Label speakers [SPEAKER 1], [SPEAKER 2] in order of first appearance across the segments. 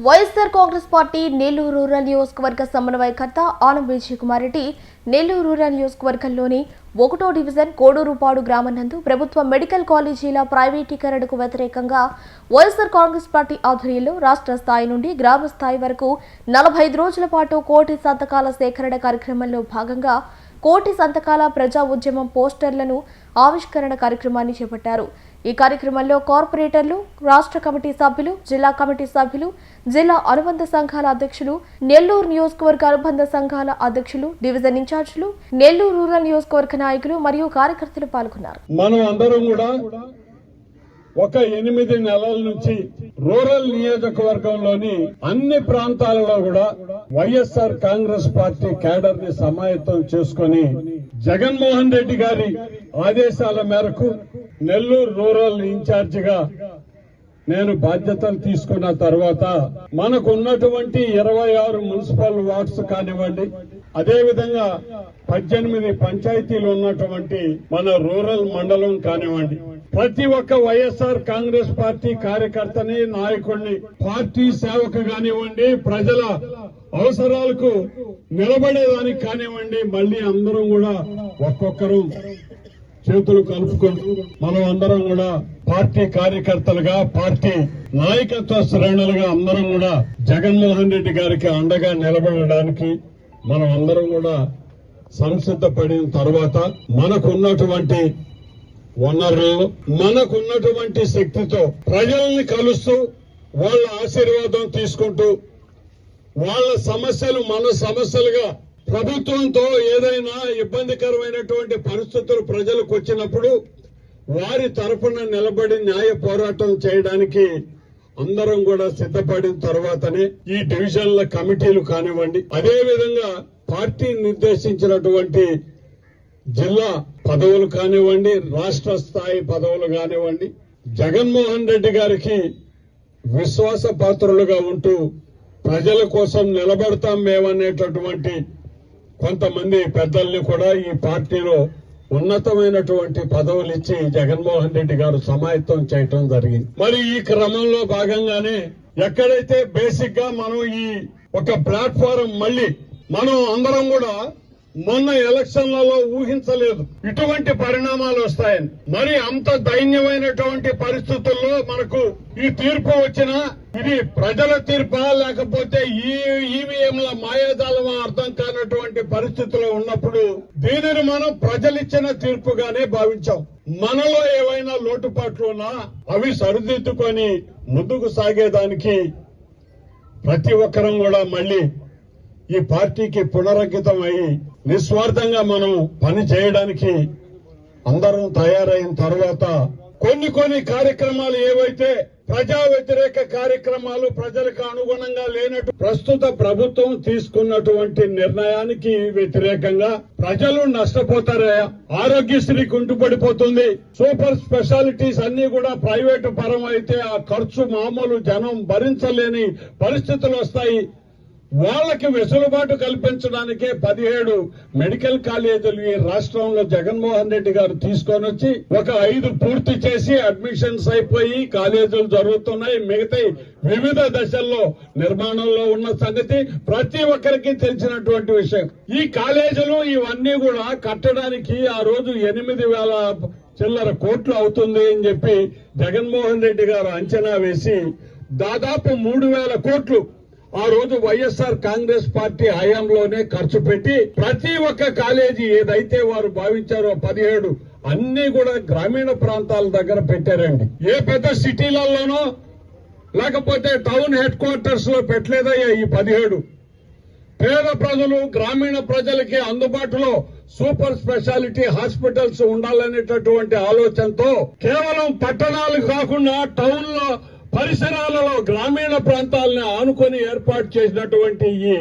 [SPEAKER 1] YSR Congress party Nellore rural నియోజకవర్గ సమన్వయకర్త Anam Vijay Kumar Reddy Nellore rural నియోజకవర్గంలోని 1వ డివిజన్ కోడూరుపాడు గ్రామం నందు ప్రభుత్వ మెడికల్ కాలేజీల ప్రైవేటీకరణకు వ్యతిరేకంగా వైఎస్ఆర్ కాంగ్రెస్ పార్టీ ఆధ్వర్యంలో రాష్ట్ర స్థాయి నుండి గ్రామ స్థాయి వరకు 45 రోజుల పాటు కోటి సంతకాల సేకరణ కార్యక్రమంలో భాగంగా కోటి సంతకాల ప్రజా ఉద్యమం పోస్టర్లను ఆవిష్కరణ కార్యక్రమాన్ని చేపట్టారు. ఈ కార్యక్రమంలో కార్పొరేటర్లు, రాష్ట్ర కమిటీ సభ్యులు, జిల్లా కమిటీ సభ్యులు, జిల్లా అనుబంధ సంఘాల అధ్యక్షులు, నెల్లూరు నియోజకవర్గ అనుబంధ సంఘాల అధ్యక్షులు, డివిజన్ ఇన్ఛార్జీలు, నెల్లూరు రూరల్ నియోజకవర్గ నాయకులు మరియు కార్యకర్తలు పాల్గొన్నారు.
[SPEAKER 2] మనం అందరం కూడా ఒక 8 నెలల నుంచి రూరల్ నియోజకవర్గంలోని అన్ని ప్రాంతాలలో కూడా వైఎస్ఆర్ కాంగ్రెస్ పార్టీ క్యాడర్ ని సమాయత్తం చేసుకుని జగన్మోహన్ రెడ్డి గారి ఆదేశాల మేరకు నెల్లూరు రూరల్ ఇన్ఛార్జిగా నేను బాధ్యతలు తీసుకున్న తర్వాత మనకున్నటువంటి 26 మున్సిపల్ వార్డ్స్ కానివ్వండి, అదేవిధంగా 18 పంచాయతీలు ఉన్నటువంటి మన రూరల్ మండలం కానివ్వండి, ప్రతి ఒక్క వైఎస్ఆర్ కాంగ్రెస్ పార్టీ కార్యకర్తని, నాయకుడిని, పార్టీ సేవకు కానివ్వండి, ప్రజల అవసరాలకు నిలబడేదానికి కానివ్వండి, మళ్లీ అందరం కూడా ఒక్కొక్కరు చేతులు కలుపుకుంటూ మనం అందరం కూడా పార్టీ కార్యకర్తలుగా, పార్టీ నాయకత్వ శ్రేణులుగా అందరం కూడా జగన్మోహన్ రెడ్డి గారికి అండగా నిలబడడానికి మనం అందరం కూడా సంసిద్ధపడిన తర్వాత మనకున్నటువంటి వనరులు, మనకున్నటువంటి శక్తితో ప్రజల్ని కలుస్తూ వాళ్ళ ఆశీర్వాదం తీసుకుంటూ వాళ్ళ సమస్యలు మన సమస్యలుగా, ప్రభుత్వంతో ఏదైనా ఇబ్బందికరమైనటువంటి పరిస్థితులు ప్రజలకు వచ్చినప్పుడు వారి తరఫున నిలబడి న్యాయ పోరాటం చేయడానికి అందరం కూడా సిద్ధపడిన తర్వాతనే ఈ డివిజన్ల కమిటీలు కానివ్వండి, అదేవిధంగా పార్టీ నిర్దేశించినటువంటి జిల్లా పదవులు కానివ్వండి, రాష్ట్ర స్థాయి పదవులు కానివ్వండి, జగన్మోహన్ రెడ్డి గారికి విశ్వాస పాత్రులుగా ఉంటూ ప్రజల కోసం నిలబడతాం మేమనేటటువంటి కొంతమంది పెద్దల్ని కూడా ఈ పార్టీలో ఉన్నతమైనటువంటి పదవులు ఇచ్చి జగన్మోహన్ రెడ్డి గారు సమాయత్తం చేయటం జరిగింది. మరి ఈ క్రమంలో భాగంగానే ఎక్కడైతే బేసిక్ గా మనం ఈ ఒక ప్లాట్ఫారం మళ్లీ మనం అందరం కూడా మొన్న ఎలక్షన్లలో ఊహించలేదు ఇటువంటి పరిణామాలు వస్తాయని. మరి అంత దైన్యమైనటువంటి పరిస్థితుల్లో మనకు ఈ తీర్పు వచ్చినా ఇది ప్రజల తీర్పా లేకపోతే ఈవీఎంల మాయాజాలమా అర్థం కానటువంటి పరిస్థితిలో ఉన్నప్పుడు దీనిని మనం ప్రజలిచ్చిన తీర్పుగానే భావించాం. మనలో ఏవైనా లోటుపాట్లు ఉన్నా అవి సరిదిద్దుకొని ముందుకు సాగేదానికి ప్రతి ఒక్కరం కూడా మళ్లీ ఈ పార్టీకి పునరంకితం అయి నిస్వార్థంగా మనం పని చేయడానికి అందరం తయారైన తర్వాత కొన్ని కార్యక్రమాలు ఏవైతే ప్రజా వ్యతిరేక కార్యక్రమాలు, ప్రజలకు అనుగుణంగా లేనట్టు ప్రస్తుత ప్రభుత్వం తీసుకున్నటువంటి నిర్ణయానికి వ్యతిరేకంగా ప్రజలు నష్టపోతారయ్యా. ఆరోగ్యశ్రీ కుంటుపడిపోతుంది, సూపర్ స్పెషాలిటీస్ అన్ని కూడా ప్రైవేటు పరం అయితే ఆ ఖర్చు మామూలు జనం భరించలేని పరిస్థితులు వస్తాయి. వాళ్ళకి వెసులుబాటు కల్పించడానికే 17 మెడికల్ కాలేజీలు ఈ రాష్ట్రంలో జగన్మోహన్ రెడ్డి గారు తీసుకొని వచ్చి ఒక 5 పూర్తి చేసి అడ్మిషన్స్ అయిపోయి కాలేజీలు జరుగుతున్నాయి. మిగతా వివిధ దశల్లో నిర్మాణంలో ఉన్న సంగతి ప్రతి ఒక్కరికి తెలిసినటువంటి విషయం. ఈ కాలేజీలు ఇవన్నీ కూడా కట్టడానికి ఆ రోజు 8,000 చిల్లర కోట్లు అవుతుంది అని చెప్పి జగన్మోహన్ రెడ్డి గారు అంచనా వేసి దాదాపు 3,000 కోట్లు ఆ రోజు వైఎస్ఆర్ కాంగ్రెస్ పార్టీ హయాంలోనే ఖర్చు పెట్టి ప్రతి ఒక్క కాలేజీ ఏదైతే వారు భావించారో 17 అన్ని కూడా గ్రామీణ ప్రాంతాల దగ్గర పెట్టారండి. ఏ పెద్ద సిటీలలోనో లేకపోతే టౌన్ హెడ్ క్వార్టర్స్ లో పెట్టలేదయ్యా ఈ 17. పేద ప్రజలు, గ్రామీణ ప్రజలకి అందుబాటులో సూపర్ స్పెషాలిటీ హాస్పిటల్స్ ఉండాలనేటటువంటి ఆలోచనతో కేవలం పట్టణాలు కాకుండా టౌన్ లో పరిసరాలలో గ్రామీణ ప్రాంతాలను ఆనుకొని ఏర్పాటు చేసినటువంటి ఈ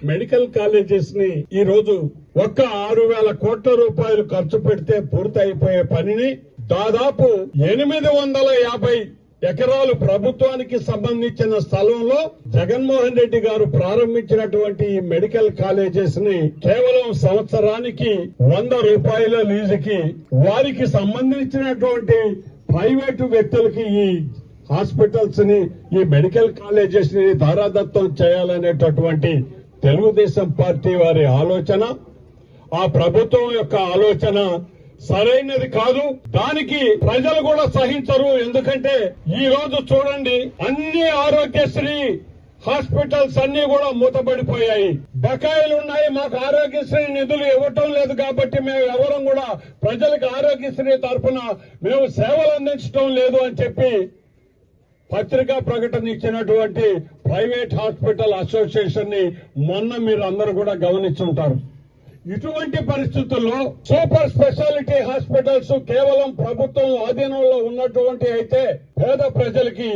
[SPEAKER 2] మెడికల్ కాలేజెస్ ని ఈ రోజు ఒక్క 6,000 కోట్ల రూపాయలు ఖర్చు పెడితే పూర్తి అయిపోయే పనిని దాదాపు 850 ఎకరాలు ప్రభుత్వానికి సంబంధించిన స్థలంలో జగన్మోహన్ రెడ్డి గారు ప్రారంభించినటువంటి ఈ మెడికల్ కాలేజెస్ ని కేవలం సంవత్సరానికి 100 రూపాయల లీజుకి వారికి సంబంధించినటువంటి ప్రైవేటు వ్యక్తులకి ఈ హాస్పిటల్స్ ని, ఈ మెడికల్ కాలేజెస్ ని ధారాదత్తం చేయాలనేటటువంటి తెలుగుదేశం పార్టీ వారి ఆలోచన, ఆ ప్రభుత్వం యొక్క ఆలోచన సరైనది కాదు. దానికి ప్రజలు కూడా సహించరు. ఎందుకంటే ఈ రోజు చూడండి, అన్ని ఆరోగ్యశ్రీ హాస్పిటల్స్ అన్ని కూడా మూతపడిపోయాయి. బకాయిలు ఉన్నాయి. మాకు ఆరోగ్యశ్రీ నిధులు ఇవ్వటం లేదు కాబట్టి మేము ఎవరం కూడా ప్రజలకు ఆరోగ్యశ్రీ తరఫున మేము సేవలు అందించడం లేదు అని చెప్పి పత్రికా ప్రకటన ఇచ్చినటువంటి ప్రైవేట్ హాస్పిటల్ అసోసియేషన్ ని మొన్న మీరు అందరూ కూడా గమనించుంటారు. ఇటువంటి పరిస్థితుల్లో సూపర్ స్పెషాలిటీ హాస్పిటల్స్ కేవలం ప్రభుత్వం ఆధీనంలో ఉన్నటువంటి అయితే పేద ప్రజలకి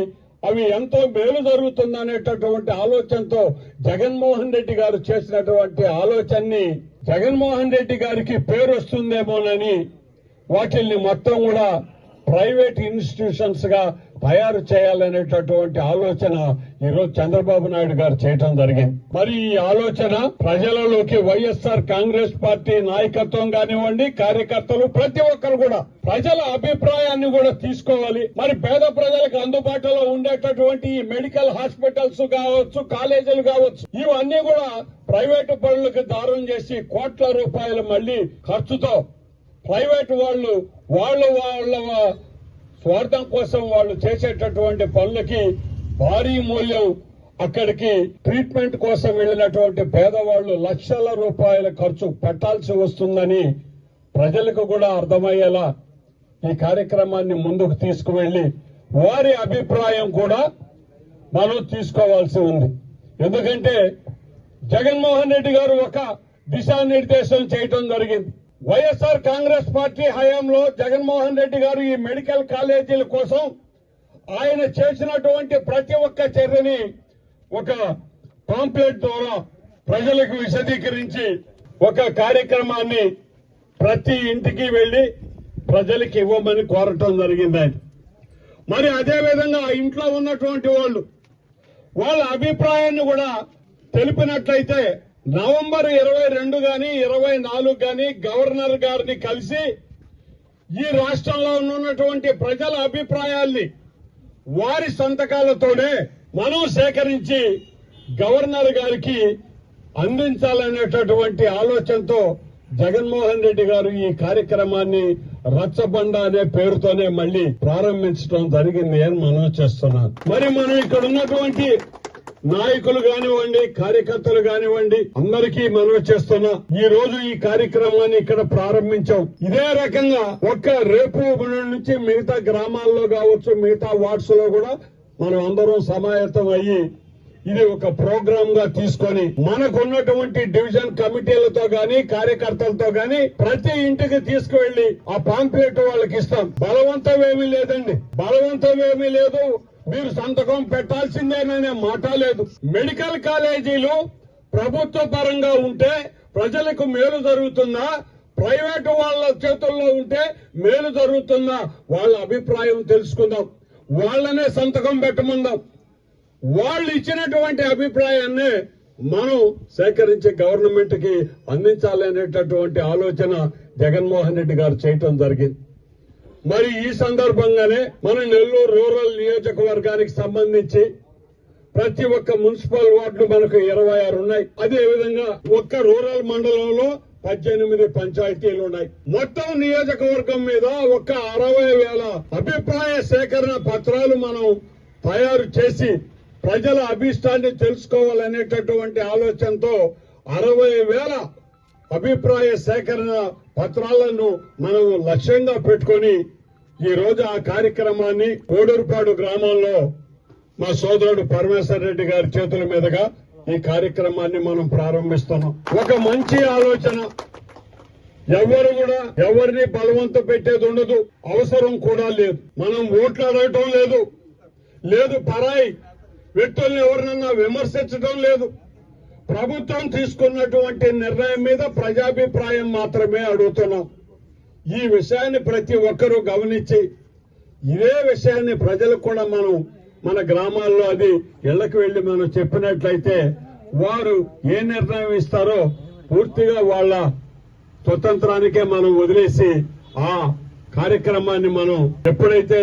[SPEAKER 2] అవి ఎంతో మేలు జరుగుతుందనేటటువంటి ఆలోచనతో జగన్మోహన్ రెడ్డి గారు చేసినటువంటి ఆలోచనని, జగన్మోహన్ రెడ్డి గారికి పేరు వస్తుందేమోనని వాటిల్ని మొత్తం కూడా ప్రైవేట్ ఇన్స్టిట్యూషన్స్ గా తయారు చేయాలనేటటువంటి ఆలోచన ఈరోజు చంద్రబాబు నాయుడు గారు చేయటం జరిగింది. మరి ఈ ఆలోచన ప్రజలలోకి వైఎస్ఆర్ కాంగ్రెస్ పార్టీ నాయకత్వం కానివ్వండి, కార్యకర్తలు ప్రతి ఒక్కరు కూడా ప్రజల అభిప్రాయాన్ని కూడా తీసుకోవాలి. మరి పేద ప్రజలకు అందుబాటులో ఉండేటటువంటి ఈ మెడికల్ హాస్పిటల్స్ కావచ్చు, కాలేజీలు కావచ్చు, ఇవన్నీ కూడా ప్రైవేటు పనులకు దారం చేసి కోట్ల రూపాయలు మళ్లీ ఖర్చుతో ప్రైవేటు వాళ్ళ స్వార్థం కోసం వాళ్ళు చేసేటటువంటి పనులకి భారీ మూల్యం, అక్కడికి ట్రీట్మెంట్ కోసం వెళ్లినటువంటి పేదవాళ్లు లక్షల రూపాయల ఖర్చు పెట్టాల్సి వస్తుందని ప్రజలకు కూడా అర్థమయ్యేలా ఈ కార్యక్రమాన్ని ముందుకు తీసుకువెళ్లి వారి అభిప్రాయం కూడా మనం తీసుకోవాల్సి ఉంది. ఎందుకంటే జగన్మోహన్ రెడ్డి గారు ఒక దిశానిర్దేశం చేయటం జరిగింది. వైఎస్ఆర్ కాంగ్రెస్ పార్టీ హయాంలో జగన్మోహన్ రెడ్డి గారు ఈ మెడికల్ కాలేజీల కోసం ఆయన చేసినటువంటి ప్రతి ఒక్క చర్యని ఒక పాంప్లెట్ ద్వారా ప్రజలకు విశదీకరించి ఒక కార్యక్రమాన్ని ప్రతి ఇంటికి వెళ్లి ప్రజలకు ఇవ్వమని కోరటం జరిగింది. మరి అదేవిధంగా ఆ ఇంట్లో ఉన్నటువంటి వాళ్ళ అభిప్రాయాన్ని కూడా తెలిపినట్లయితే నవంబర్ 22 గాని 24 గాని గవర్నర్ గారిని కలిసి ఈ రాష్ట్రంలో ఉన్నటువంటి ప్రజల అభిప్రాయాల్ని వారి సంతకాలతోనే మనం సేకరించి గవర్నర్ గారికి అందించాలనేటటువంటి ఆలోచనతో జగన్మోహన్ రెడ్డి గారు ఈ కార్యక్రమాన్ని రచ్చబండ అనే పేరుతోనే మళ్లీ ప్రారంభించడం జరిగింది అని మనం చేస్తున్నాం. మరి మనం ఇక్కడ ఉన్నటువంటి నాయకులు కానివ్వండి, కార్యకర్తలు కానివ్వండి, అందరికీ మనవి చేస్తున్నా, ఈ రోజు ఈ కార్యక్రమాన్ని ఇక్కడ ప్రారంభించాం. ఇదే రకంగా రేపు నుంచి మిగతా గ్రామాల్లో కావచ్చు, మిగతా వార్డ్స్ లో కూడా మనం అందరం సమాయత్తం అయ్యి ఇది ఒక ప్రోగ్రామ్ గా తీసుకొని మనకున్నటువంటి డివిజన్ కమిటీలతో గాని, కార్యకర్తలతో గాని ప్రతి ఇంటికి తీసుకువెళ్లి ఆ పాంప్లెట్ వాళ్ళకి ఇస్తాం. బలవంతం ఏమీ లేదండి, బలవంతం ఏమీ లేదు. మీరు సంతకం పెట్టాల్సిందేననే మాట లేదు. మెడికల్ కాలేజీలు ప్రభుత్వ పరంగా ఉంటే ప్రజలకు మేలు జరుగుతుందా, ప్రైవేటు వాళ్ళ చేతుల్లో ఉంటే మేలు జరుగుతుందా, వాళ్ళ అభిప్రాయం తెలుసుకుందాం. వాళ్ళనే సంతకం పెట్టమందాం. వాళ్ళు ఇచ్చినటువంటి అభిప్రాయాన్ని మనం సేకరించి గవర్నమెంట్ కి అందించాలనేటటువంటి ఆలోచన జగన్మోహన్ రెడ్డి గారు చేయటం జరిగింది. మరి ఈ సందర్భంగానే మన నెల్లూరు రూరల్ నియోజకవర్గానికి సంబంధించి ప్రతి ఒక్క మున్సిపల్ వార్డులు మనకు 26 ఉన్నాయి. అదేవిధంగా ఒక్క రూరల్ మండలంలో 18 పంచాయతీలు ఉన్నాయి. మొత్తం నియోజకవర్గం మీద ఒక 60,000 అభిప్రాయ సేకరణ పత్రాలు మనం తయారు చేసి ప్రజల అభిష్టాన్ని తెలుసుకోవాలనేటటువంటి ఆలోచనతో 60,000 అభిప్రాయ సేకరణ పత్రాలను మనం లక్ష్యంగా పెట్టుకుని ఈ రోజు ఆ కార్యక్రమాన్ని కోడూరుపాడు గ్రామంలో మా సోదరుడు పరమేశ్వర్ రెడ్డి గారి చేతుల మీదుగా ఈ కార్యక్రమాన్ని మనం ప్రారంభిస్తున్నాం. ఒక మంచి ఆలోచన. ఎవరు కూడా ఎవరిని బలవంతం పెట్టేది ఉండదు, అవసరం కూడా లేదు. మనం ఓట్లు అడగటం లేదు, పరాయి వ్యక్తుల్ని ఎవరినన్నా విమర్శించడం లేదు. ప్రభుత్వం తీసుకున్నటువంటి నిర్ణయం మీద ప్రజాభిప్రాయం మాత్రమే అడుగుతున్నాం. ఈ విషయాన్ని ప్రతి ఒక్కరూ గమనించి ఇదే విషయాన్ని ప్రజలకు కూడా మనం మన గ్రామాల్లో అది ఇళ్లకు వెళ్లి మనం చెప్పినట్లయితే వారు ఏ నిర్ణయం ఇస్తారో పూర్తిగా వాళ్ళ స్వతంత్రానికే మనం వదిలేసి ఆ కార్యక్రమాన్ని మనం ఎప్పుడైతే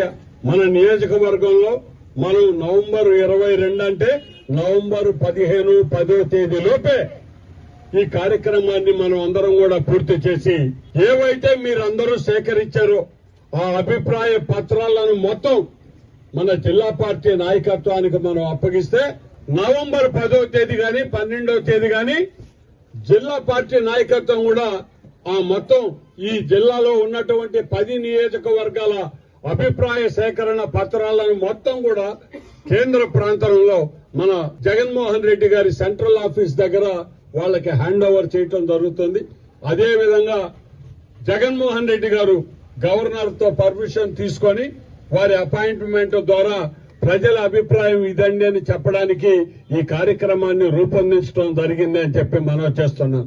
[SPEAKER 2] మన నియోజకవర్గంలో మనం నవంబర్ 22 అంటే నవంబర్ 10వ తేదీలోపే ఈ కార్యక్రమాన్ని మనం అందరం కూడా పూర్తి చేసి ఏవైతే మీరందరూ సేకరించారో ఆ అభిప్రాయ పత్రాలను మొత్తం మన జిల్లా పార్టీ నాయకత్వానికి మనం అప్పగిస్తే నవంబర్ 10వ తేదీ గాని 12వ తేదీ గాని జిల్లా పార్టీ నాయకత్వం కూడా ఆ మొత్తం ఈ జిల్లాలో ఉన్నటువంటి 10 నియోజకవర్గాల అభిప్రాయ సేకరణ పత్రాలను మొత్తం కూడా కేంద్ర ప్రాంతంలో మన జగన్మోహన్ రెడ్డి గారి సెంట్రల్ ఆఫీస్ దగ్గర వాళ్ళకి హ్యాండ్ ఓవర్ చేయటం జరుగుతుంది. అదేవిధంగా జగన్మోహన్ రెడ్డి గారు గవర్నర్ తో పర్మిషన్ తీసుకొని వారి అపాయింట్మెంట్ ద్వారా ప్రజల అభిప్రాయం ఇదండి అని చెప్పడానికి ఈ కార్యక్రమాన్ని రూపొందించడం జరిగింది అని చెప్పి మనం చేస్తున్నాం.